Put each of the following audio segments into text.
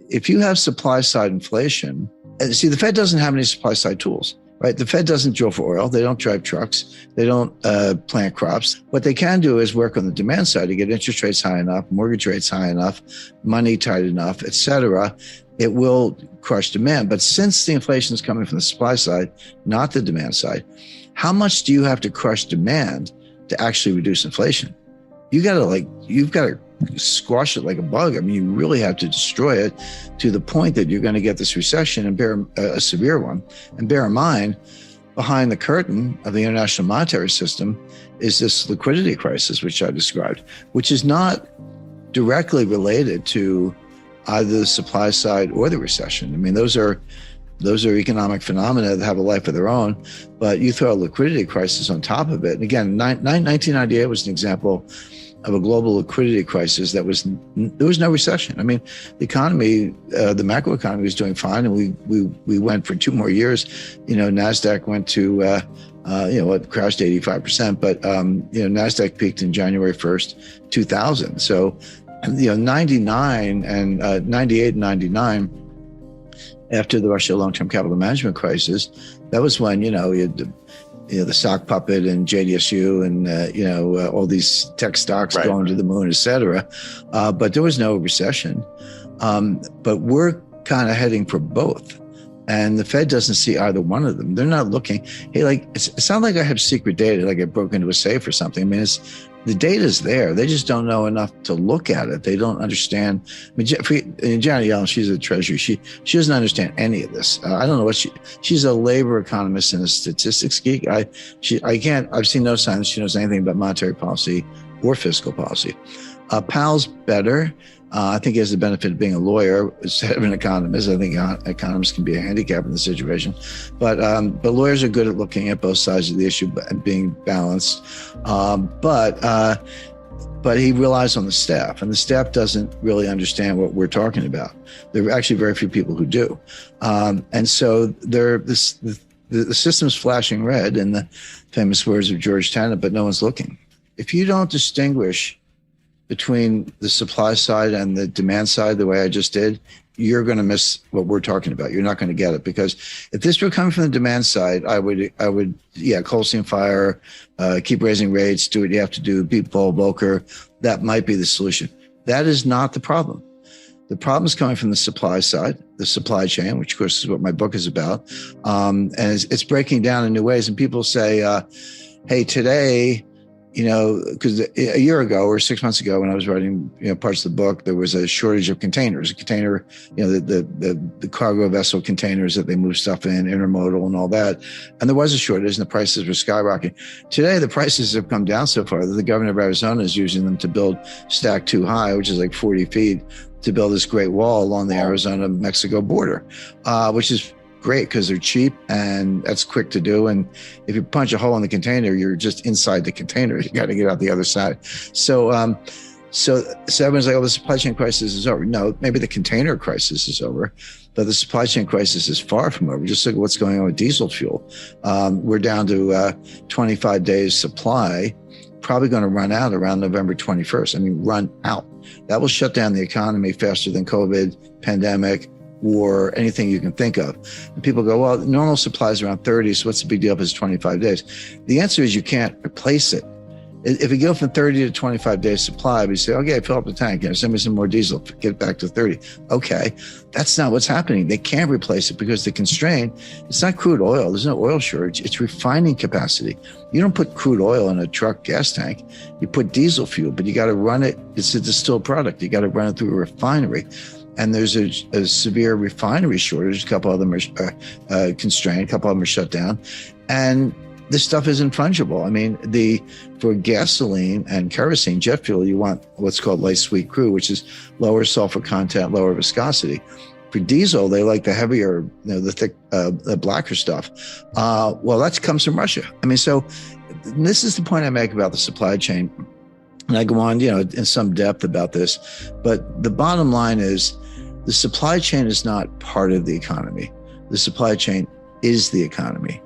if you have supply side inflation, see, the Fed doesn't have any supply side tools, right? The Fed doesn't drill for oil. They don't drive trucks. They don't plant crops. What they can do is work on the demand side to get interest rates high enough, mortgage rates high enough, money tight enough, et cetera. It will crush demand. But since the inflation is coming from the supply side, not the demand side, how much do you have to crush demand to actually reduce inflation? You've got to squash it like a bug. I mean, you really have to destroy it to the point that you're going to get this recession and bear a severe one. And bear in mind, behind the curtain of the international monetary system is this liquidity crisis, which I described, which is not directly related to either the supply side or the recession. I mean, those are economic phenomena that have a life of their own, but you throw a liquidity crisis on top of it. And again, 1998 was an example of a global liquidity crisis there was no recession. I mean, the economy, the macro economy was doing fine, and we went for 2 more years. NASDAQ went to, it crashed 85%, but, NASDAQ peaked in January 1st, 2000. So, 99 and 98 and 99, after the Russia long-term capital management crisis, that was when, you had the sock puppet and JDSU and, all these tech stocks going to the moon, et cetera. But there was no recession. But we're kind of heading for both. And the Fed doesn't see either one of them. They're not looking. Hey, it's not like I have secret data, like I broke into a safe or something. I mean, the data's there. They just don't know enough to look at it. They don't understand. I mean, Janet Yellen, she's a treasury. She doesn't understand any of this. I don't know what she's a labor economist and a statistics geek. I've seen no signs she knows anything about monetary policy or fiscal policy. Powell's better. I think he has the benefit of being a lawyer instead of an economist. I think economists can be a handicap in the situation, but lawyers are good at looking at both sides of the issue and being balanced. But he relies on the staff, and the staff doesn't really understand what we're talking about. There are actually very few people who do, and so the system's flashing red, in the famous words of George Tenet, but no one's looking. If you don't distinguish between the supply side and the demand side the way I just did, you're going to miss what we're talking about. You're not going to get it, because if this were coming from the demand side, I would, coal seam fire, keep raising rates, do what you have to do, beat Paul Volcker. That might be the solution. That is not the problem. The problem is coming from the supply side, the supply chain, which of course is what my book is about. And it's breaking down in new ways. And people say, hey, today, because a year ago or 6 months ago, when I was writing, parts of the book, there was a shortage of containers. A container, the cargo vessel containers that they move stuff in, intermodal and all that. And there was a shortage, and the prices were skyrocketing. Today, the prices have come down so far that the governor of Arizona is using them to build Stack 2 High, which is like 40 feet, to build this great wall along the Arizona-Mexico border, which is great because they're cheap and that's quick to do. And if you punch a hole in the container, you're just inside the container. You got to get out the other side. So everyone's like, oh, the supply chain crisis is over. No, maybe the container crisis is over, but the supply chain crisis is far from over. Just look at what's going on with diesel fuel. We're down to 25 days supply, probably going to run out around November 21st. I mean, run out. That will shut down the economy faster than COVID, pandemic, war, anything you can think of. And people go, well, normal supply is around 30, so what's the big deal if it's 25 days? The answer is you can't replace it. If you go from 30 to 25 days supply, we say, okay, fill up the tank, send me some more diesel, get it back to 30. Okay, that's not what's happening. They can't replace it because the constraint, it's not crude oil. There's no oil shortage. It's refining capacity. You don't put crude oil in a truck gas tank. You put diesel fuel, but you got to run it. It's a distilled product. You got to run it through a refinery. And there's a severe refinery shortage. A couple of them are constrained. A couple of them are shut down. And this stuff isn't fungible. I mean, for gasoline and kerosene, jet fuel, you want what's called light sweet crude, which is lower sulfur content, lower viscosity. For diesel, they like the heavier, the thick, the blacker stuff. Well, that comes from Russia. I mean, so this is the point I make about the supply chain. And I go on, in some depth about this. But the bottom line is the supply chain is not part of the economy. The supply chain is the economy.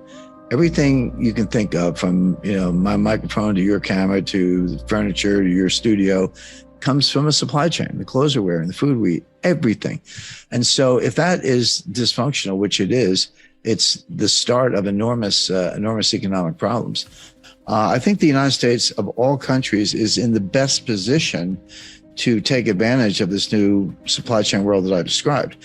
Everything you can think of, from my microphone to your camera to the furniture to your studio, comes from a supply chain, the clothes we're wearing, the food we eat, everything. And so if that is dysfunctional, which it is, it's the start of enormous economic problems. I think the United States of all countries is in the best position to take advantage of this new supply chain world that I described.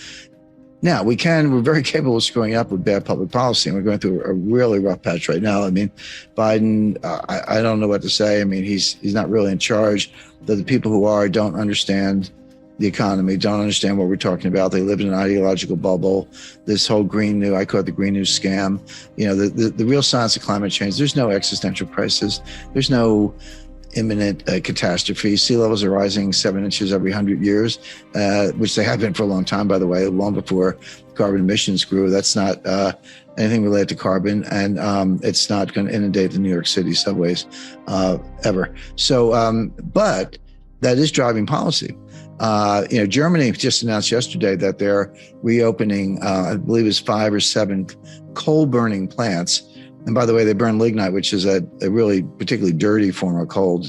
Now, we're very capable of screwing up with bad public policy, and we're going through a really rough patch right now. I mean, Biden, I don't know what to say. I mean, he's not really in charge. The people who are don't understand the economy, don't understand what we're talking about. They live in an ideological bubble. This whole I call it the Green New scam. You know, the real science of climate change, there's no existential crisis. There's no imminent catastrophe. Sea levels are rising 7 inches every 100 years, which they have been for a long time, by the way, long before carbon emissions grew. That's not anything related to carbon, and it's not going to inundate the New York City subways ever. So, but that is driving policy. Germany just announced yesterday that they're reopening, I believe it's 5 or 7 coal-burning plants. And by the way, they burn lignite, which is a really particularly dirty form of coal.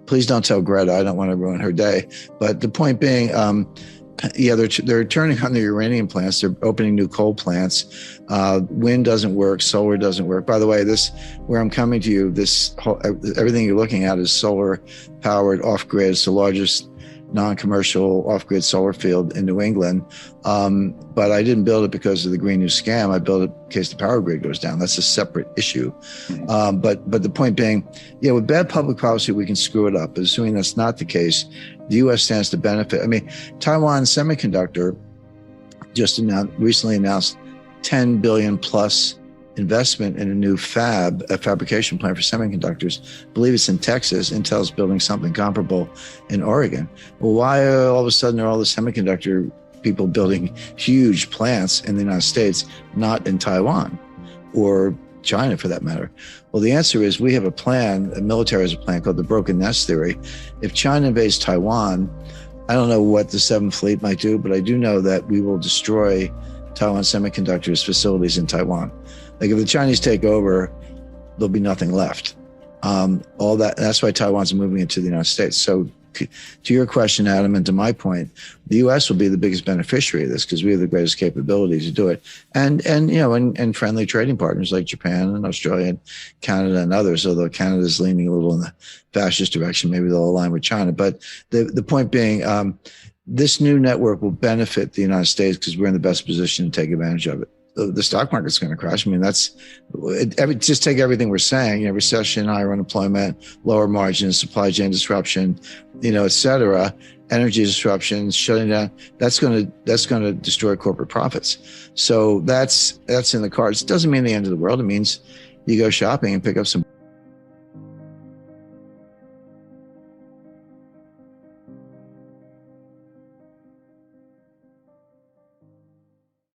Please don't tell Greta. I don't want to ruin her day. But the point being, they're turning on the uranium plants. They're opening new coal plants. Wind doesn't work. Solar doesn't work. By the way, where I'm coming to you, everything you're looking at is solar powered off grid. It's the largest non-commercial off-grid solar field in New England. But I didn't build it because of the Green New scam. I built it in case the power grid goes down. That's a separate issue. But the point being, with bad public policy, we can screw it up. Assuming that's not the case, the U.S. stands to benefit. I mean, Taiwan Semiconductor just recently announced $10 billion plus investment in a new fabrication plant for semiconductors. I believe it's in Texas. Intel's building something comparable in Oregon. Well, why all of a sudden are all the semiconductor people building huge plants in the United States, not in Taiwan or China for that matter? Well, the answer is we have a plan, the military has a plan called the broken nest theory. If China invades Taiwan, I don't know what the 7th Fleet might do, but I do know that we will destroy Taiwan Semiconductor's facilities in Taiwan. Like if the Chinese take over, there'll be nothing left. That's why Taiwan's moving into the United States. So to your question, Adam, and to my point, the U.S. will be the biggest beneficiary of this because we have the greatest capability to do it. And friendly trading partners like Japan and Australia and Canada and others, although Canada's leaning a little in the fascist direction, maybe they'll align with China. But the point being, this new network will benefit the United States because we're in the best position to take advantage of it. The stock market's going to crash. I mean, just take everything we're saying, recession, higher unemployment, lower margins, supply chain disruption, et cetera, energy disruptions, shutting down. That's going to destroy corporate profits. So that's in the cards. It doesn't mean the end of the world. It means you go shopping and pick up some